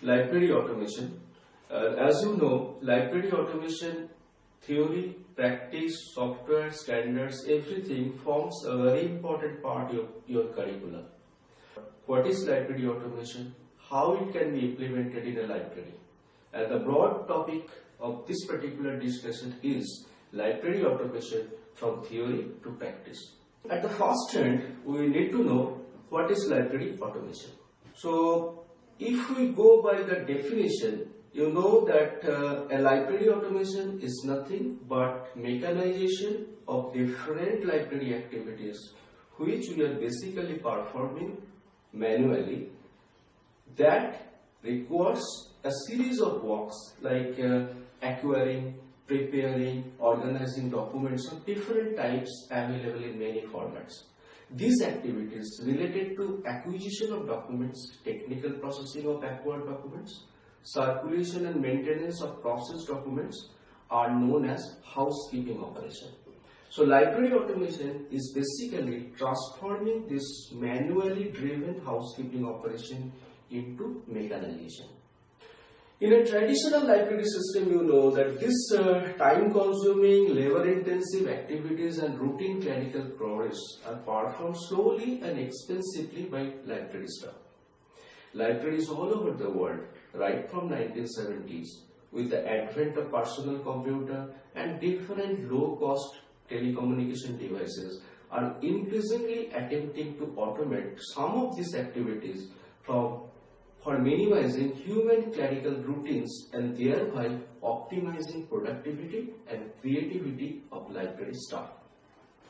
library automation. As you know, library automation theory, practice, software, standards, everything forms a very important part of your curriculum. What is library automation? How it can be implemented in a library? And the broad topic of this particular discussion is library automation from theory to practice. At the first hand, we need to know what is library automation. So, if we go by the definition, you know that a library automation is nothing but mechanization of different library activities which we are basically performing manually that requires a series of works like acquiring, preparing, organizing documents of different types available in many formats. These activities related to acquisition of documents, technical processing of acquired documents, circulation and maintenance of processed documents are known as housekeeping operation. So library automation is basically transforming this manually driven housekeeping operation into mechanization. In a traditional library system, you know that this time-consuming, labor-intensive activities and routine clerical chores are performed slowly and expensively by library staff. Libraries all over the world, right from 1970s, with the advent of personal computer and different low-cost telecommunication devices, are increasingly attempting to automate some of these activities for minimizing human clerical routines and thereby optimizing productivity and creativity of library staff.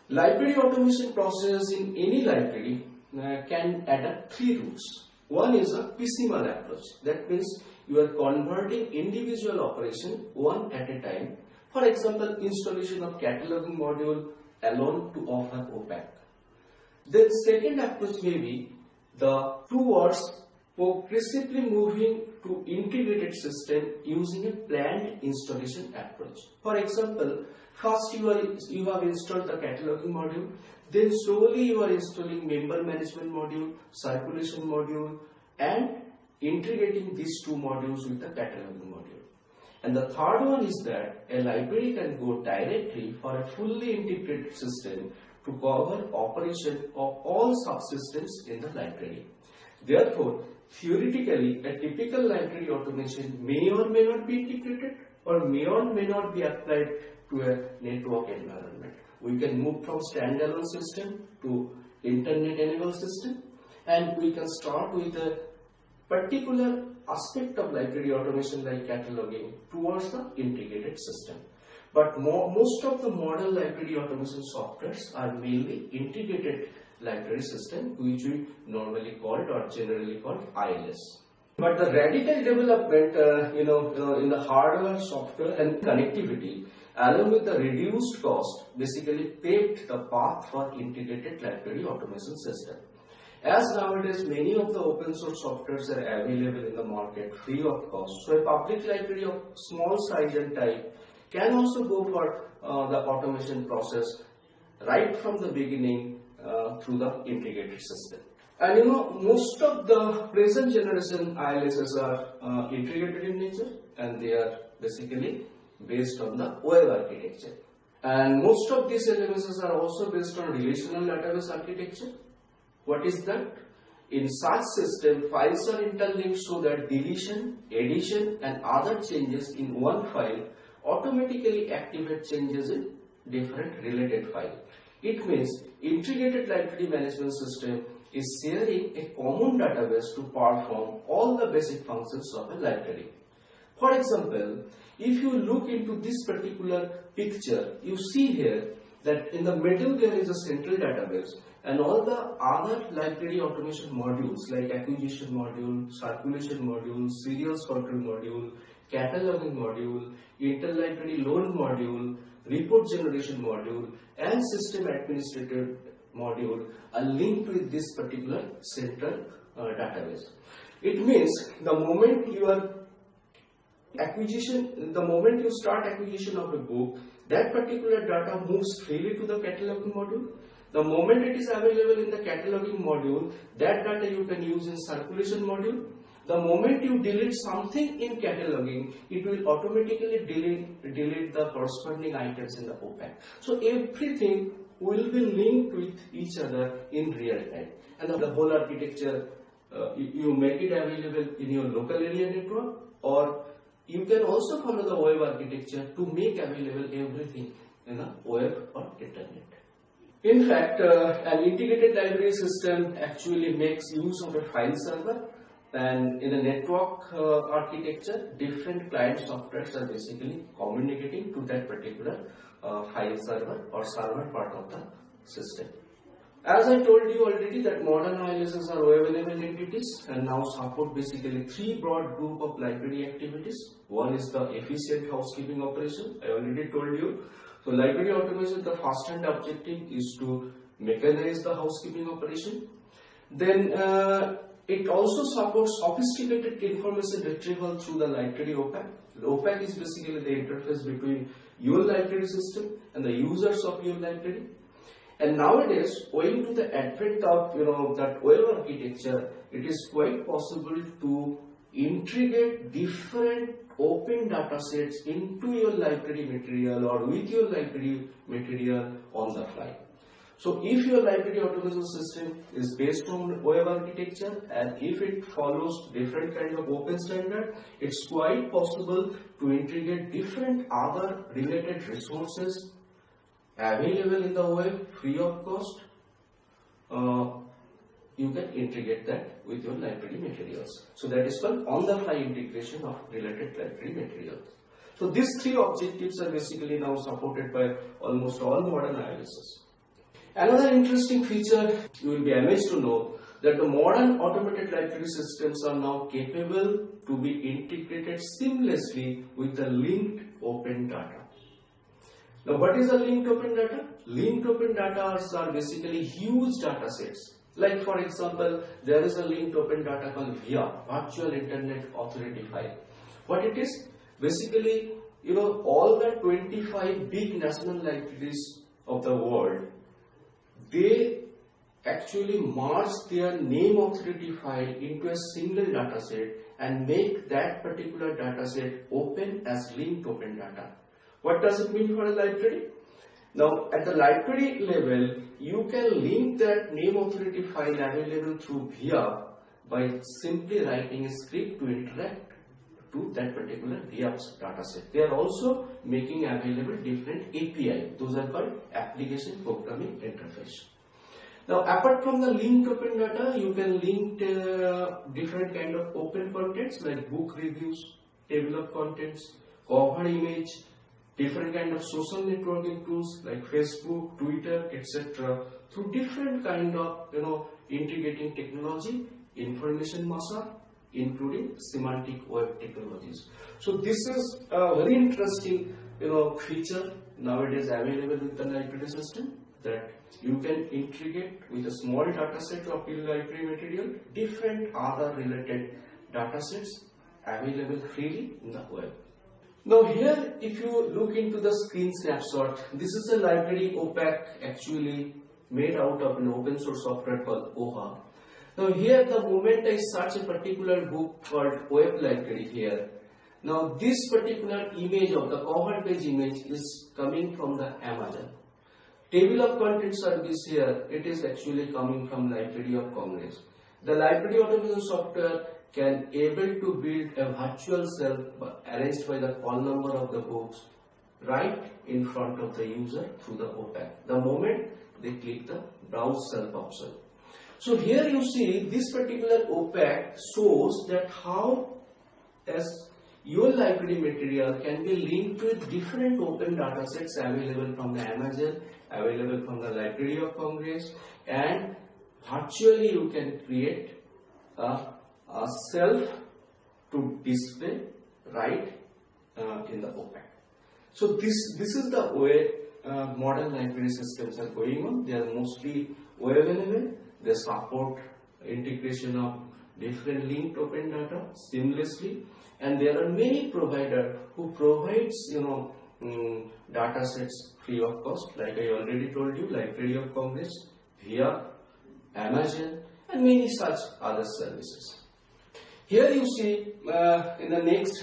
Library automation process in any library can adapt three routes. One is a piecemeal approach. That means you are converting individual operation one at a time. For example, installation of cataloging module alone to offer OPAC. Then second approach may be the towards progressively moving to integrated system using a planned installation approach. For example, first you have installed the cataloging module, then slowly you are installing member management module, circulation module, and integrating these two modules with the cataloging module. And the third one is that a library can go directly for a fully integrated system to cover operation of all subsystems in the library. Therefore, theoretically, a typical library automation may or may not be integrated or may not be applied to a network environment. We can move from standalone system to internet-enabled system, and we can start with a particular aspect of library automation like cataloging towards the integrated system. But most of the modern library automation softwares are mainly integrated library system, which we normally called or generally called ILS. But the radical development, in the hardware, software, and connectivity, along with the reduced cost, basically paved the path for integrated library automation system. As nowadays many of the open source softwares are available in the market free of cost, so a public library of small size and type can also go for the automation process right from the beginning through the integrated system. And most of the present generation ILSs are integrated in nature, and they are basically based on the web architecture. And most of these LMSs are also based on relational database architecture. What is that? In such system, files are interlinked so that deletion, addition, and other changes in one file automatically activate changes in different related files. It means integrated library management system is sharing a common database to perform all the basic functions of a library. For example, if you look into this particular picture, you see here that in the middle there is a central database, and all the other library automation modules like acquisition module, circulation module, serials control module, cataloging module, interlibrary loan module, report generation module, and system administrator module are linked with this particular central database. It means the moment you start acquisition of a book, that particular data moves freely to the cataloging module. The moment it is available in the cataloging module, that data you can use in circulation module, The moment you delete something in cataloging, it will automatically delete the corresponding items in the OPAC. So everything will be linked with each other in real time. And the whole architecture, you make it available in your local area network, or you can also follow the web architecture to make available everything in the web or internet. In fact, an integrated library system actually makes use of a file server, and in a network architecture, different client softwares are basically communicating to that particular file server or server part of the system. As I told you already that modern ILSs are web-enabled entities and now support basically three broad group of library activities. One is the efficient housekeeping operation. I already told you. So library automation, the first hand objective is to mechanize the housekeeping operation. Then it also supports sophisticated information retrieval through the library OPAC. The OPAC is basically the interface between your library system and the users of your library. And nowadays, owing to the advent of that web architecture, it is quite possible to integrate different open data sets into your library material or with your library material on the fly. So if your library automation system is based on web architecture and if it follows different kind of open standard, it's quite possible to integrate different other related resources available in the web free of cost. You can integrate that with your library materials. So that is called on-the-fly integration of related library materials. So these three objectives are basically now supported by almost all modern ILSs. Another interesting feature, you will be amazed to know that the modern automated library systems are now capable to be integrated seamlessly with the linked open data. Now what is a linked open data? Linked open data are basically huge data sets. Like for example, there is a linked open data called VIA, Virtual Internet Authority File. What it is? Basically, all the 25 big national libraries of the world, they actually merge their name authority file into a single data set and make that particular data set open as linked open data. What does it mean for a library? Now, at the library level, you can link that name authority file available through VIA by simply writing a script to interact to that particular VIA dataset. They are also making available different API. Those are called Application Programming Interface. Now, apart from the linked open data, you can link different kind of open contents like book reviews, table of contents, cover image, different kind of social networking tools like Facebook, Twitter, etc. through different kind of integrating technology, information mashup, including semantic web technologies. So this is a very interesting feature nowadays available with the library system, that you can integrate with a small data set of your library material different other related data sets available freely in the web. Now here, if you look into the screen snapshot, this is a library OPAC actually made out of an open source software called Koha. Now here, the moment I search a particular book called Web Library here, now this particular image of the cover page image is coming from the Amazon. Table of contents service here, it is actually coming from Library of Congress. The library automation software can able to build a virtual shelf arranged by the call number of the books right in front of the user through the OPAC, the moment they click the browse shelf option. So here you see this particular OPAC shows that how as your library material can be linked with different open data sets available from the Amazon, available from the Library of Congress, and virtually you can create a shelf to display right in the OPAC. So this is the way modern library systems are going on. They are mostly web enabled. They support integration of different linked open data seamlessly, and there are many providers who provides data sets free of cost, like I already told you, Library of Congress, VIA, Amazon, and many such other services. Here you see in the next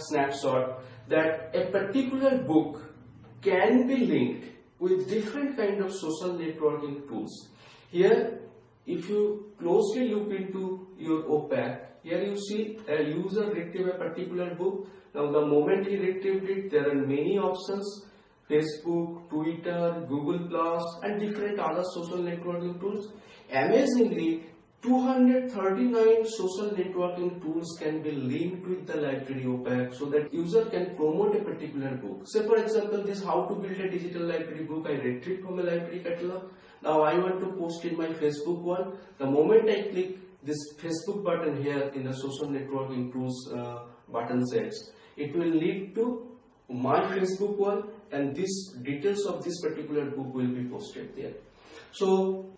snapshot that a particular book can be linked with different kind of social networking tools. Here, if you closely look into your OPAC, here you see a user retrieve a particular book. Now the moment he retrieved it, there are many options: Facebook, Twitter, Google+, and different other social networking tools. Amazingly, 239 social networking tools can be linked with the library OPAC so that user can promote a particular book. Say for example, this how to build a digital library book I retrieved from a library catalog. Now I want to post in my Facebook one. The moment I click this Facebook button here in the social networking tools button sets, it will lead to my Facebook one, and this details of this particular book will be posted there. So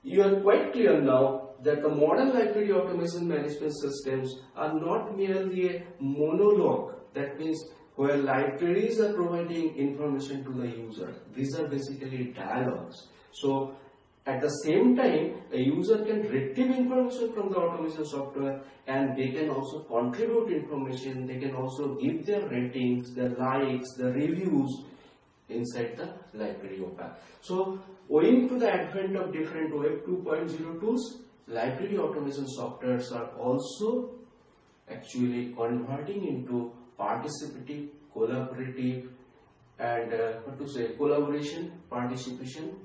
you are quite clear now that the modern library automation management systems are not merely a monologue, that means where libraries are providing information to the user. These are basically dialogues. So at the same time, a user can retrieve information from the automation software, and they can also contribute information. They can also give their ratings, their likes, their reviews inside the library OPAC. So owing to the advent of different Web 2.0 tools, library automation softwares are also actually converting into participative, collaborative, and collaboration, participation.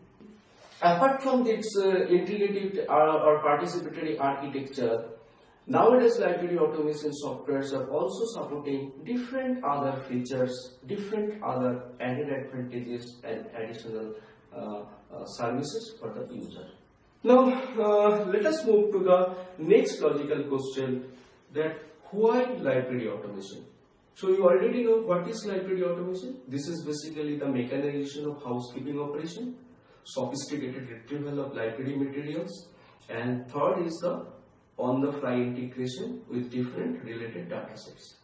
Apart from this integrative or participatory architecture, nowadays library automation softwares are also supporting different other features, different other added advantages and additional services for the user. Now let us move to the next logical question, that why library automation? So you already know what is library automation. This is basically the mechanization of housekeeping operation, sophisticated retrieval of library materials, and third is the on-the-fly integration with different related datasets.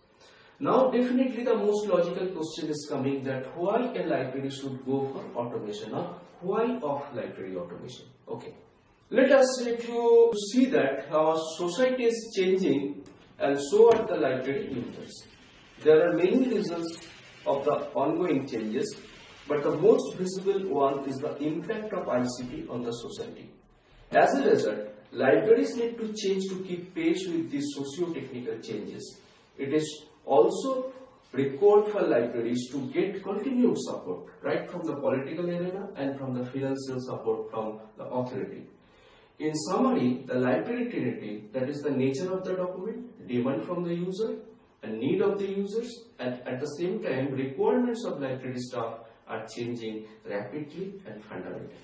Now definitely the most logical question is coming, that why a library should go for automation, or why of library automation? Okay, let us if you see that our society is changing and so are the library users. There are many reasons of the ongoing changes, but the most visible one is the impact of ICT on the society. As a result, libraries need to change to keep pace with these socio-technical changes. It is also required for libraries to get continued support, right from the political arena and from the financial support from the authority. In summary, the library trinity, that is the nature of the document, demand from the user, and need of the users, and at the same time requirements of library staff are changing rapidly and fundamentally.